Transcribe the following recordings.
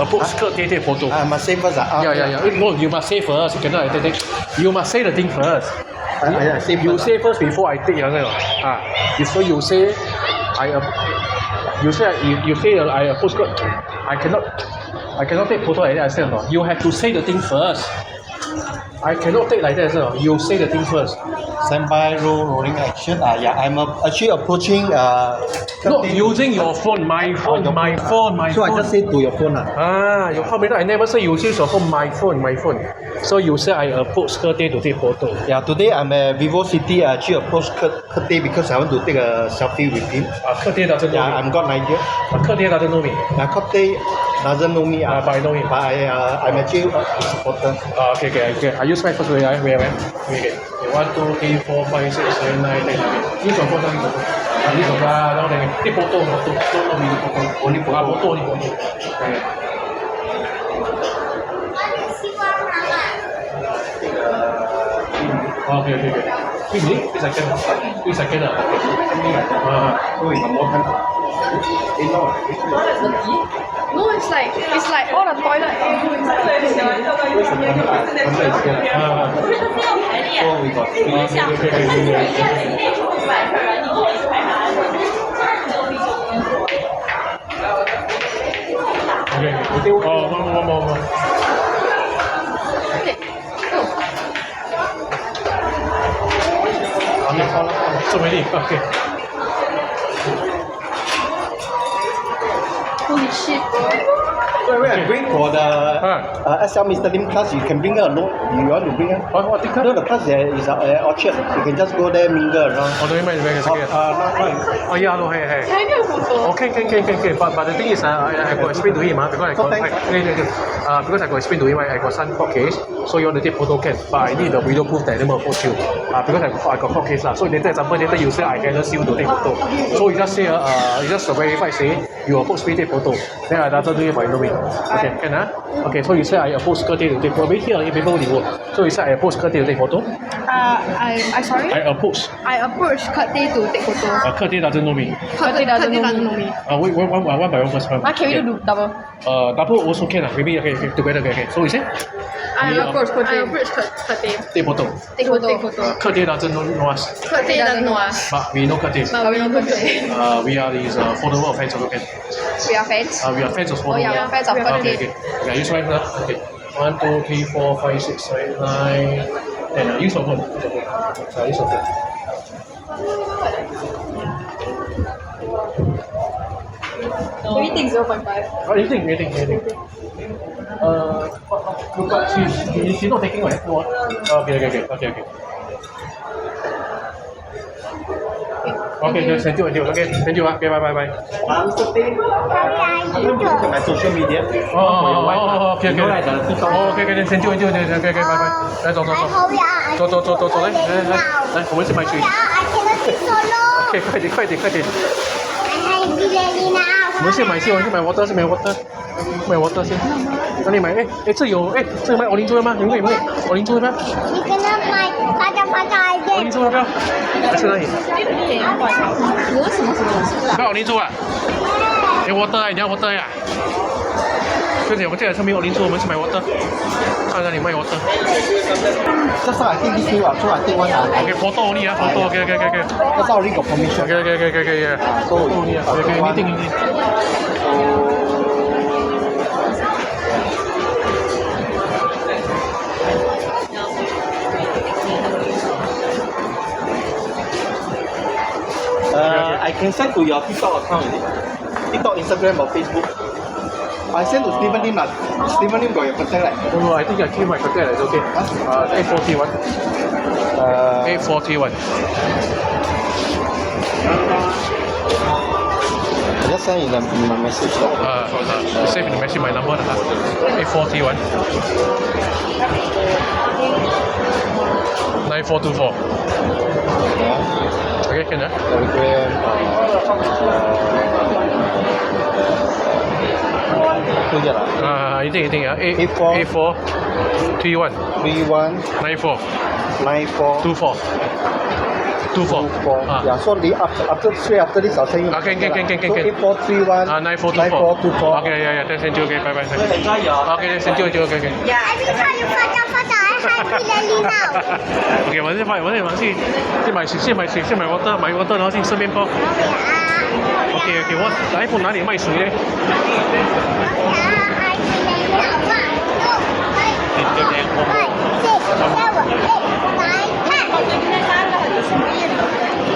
post take photo. I must save first. Yeah. No, you must say first. You cannot take. You must say the thing first. I save You first. say first before I take. So you say, you say I post. I cannot take photo like that. I say no. You have to say the thing first. I cannot take like that. So you say the thing first. Standby rolling action. Yeah, I'm actually approaching. Not using your phone. My phone. So I just say to your phone. Your phone. I never say you use your phone. My phone. So you say I approach Kurt to take photo. Yeah, today I'm at Vivo City. I actually approached Kurt because I want to take a selfie with him. Kurt doesn't know me. I'm got an idea. Kurt doesn't know me. Kurt doesn't know me. But I know him. But I'm actually a supporter. Okay. I use my first way. Where? Okay. 1, 2, 3, 4, 5, 6, 7, 8, 9, 10. Use your phone. Use your phone. Take photo. Only photo. Okay. 3 seconds. 3 seconds. No, it's like all the toilet. So we got Okay. One more. So many. Okay. Holy shit. Wait, I'm going for the SL Mr. Lim class. You can bring her along. You want to bring her? What thing? No, the class there is at Orchard. You can just go there, mingle around. Oh, don't mind. No. Oh yeah, no, hey. Can I get a photo? Okay. But the thing is, I got explain to him because I got explain to him I got some court case. So you want to take photo can, but I need the video proof that I never approach you. Because I got court case lah. So later you say I cannot see you to take photo. So you just say you just verify say you approach me take photo. Then I doesn't do it by no way. Okay, can Okay, so you say I approach Kurt to take photo. Wait here, people will. So you say I approach Kurt to take photo. I sorry. I approach. Kurt to take photo. Kurt doesn't know me. Kurt doesn't know me. Wait, one by one first. Can we do double? Double also can. Maybe okay, together. Okay. So you say? I approach Kurt. Take photo. Take photo. Kurt doesn't know us. Kurt doesn't know us. But we know Kurt. But we know Kurt. We are his follower of fans of Kurt. We are fans. We are fans of follower. Oh yeah, we are fans of Kurt. Okay. Use right now. Okay. 1, 2, 3, 4, 5, 6, 7, 9, 10. Use your phone. Use your phone. We think 0.5. Anything. But she's not taking right? No. Okay. Okay, send you. Okay, thank you. Okay, bye. Mr. Ting, my social media. Okay. Okay, send you. Okay, bye. 來坐。來，我們先買水。OK，快點。我們先買water 先。那你買這有買奧利珠的嗎？有沒有奧利珠的嗎？你跟他买大一点。奧利珠要不要？來去哪裡？買奧利珠啊？有 water 你要 water 呀？對，我這裡上面奧利珠，我們去買 water。看哪裡賣 water。Just I think this new so I take one. Okay, photo only photo. Okay. That's already got permission. Okay, yeah. So only okay, anything. I can send to your TikTok account, is it? TikTok, Instagram or Facebook? I send to Stephen Lim. Stephen Lim got your contact, right? No, I think I keep my contact. It's okay. 841. 841. I just send in my message. Save in the message my number. 841. 9424. Okay, can Telegram. 一定啊。84 31 31 94 94 24. 24 啊。 Yeah, so the after straight after this I'll send you. Okay, So 8431 9424 ，OK，呀，thank you，OK，拜拜，enjoy your。 ，OK，thank you，OK，OK。 Every time you I really now. OK，我先买 water，然后先吃面包。OK，我哪一铺哪里卖水呢？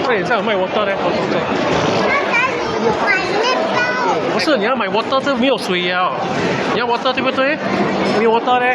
快点，这有卖 water 呢？不是，你要买 water，这没有水呀、你要 water 对不对？没有 water 呢？